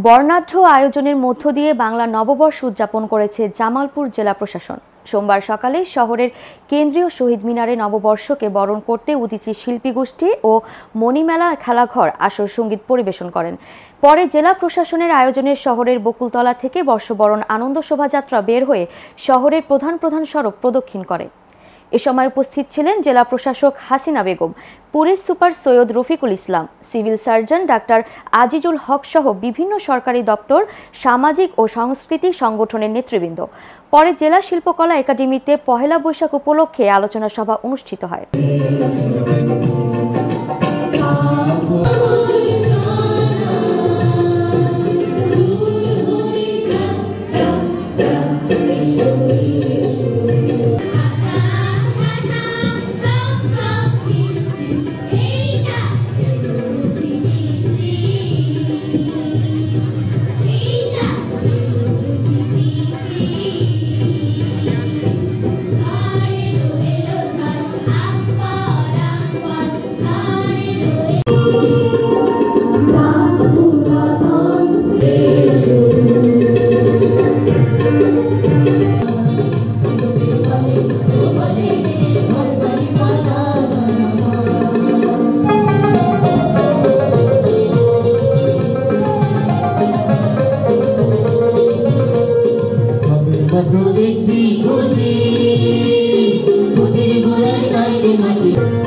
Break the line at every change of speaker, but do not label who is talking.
বর্ণাঢ্য আয়োজনের মধ্য দিয়ে বাংলা নববর্ষ উদযাপন করেছে জামালপুর জেলা প্রশাসন। সোমবার সকালে শহরের কেন্দ্রীয় শহীদ মিনারে নববর্ষকে বরণ করতে উদীচী শিল্পী গোষ্ঠী ও মণিমেলা খেলাঘর আসর সঙ্গীত পরিবেশন করেন। পরে জেলা প্রশাসনের আয়োজনে শহরের বকুলতলা থেকে বর্ষবরণ আনন্দ শোভাযাত্রা বের হয়ে শহরের প্রধান প্রধান সড়ক প্রদক্ষিণ করে। এ সময় উপস্থিত ছিলেন জেলা প্রশাসক Hasina Begum, police super Syed Rafiqul Islam, civil surgeon doctor Azizul হক সহ বিভিন্ন সরকারি দপ্তর, সামাজিক ও সাংস্কৃতিক সংগঠনের নেতৃবৃন্দ। পরে জেলা শিল্পকলা একাডেমিতে পহেলা বৈশাখ উপলক্ষে আলোচনা সভা অনুষ্ঠিত হয়।
Pagrulik di budi, budi gulay kay di mati.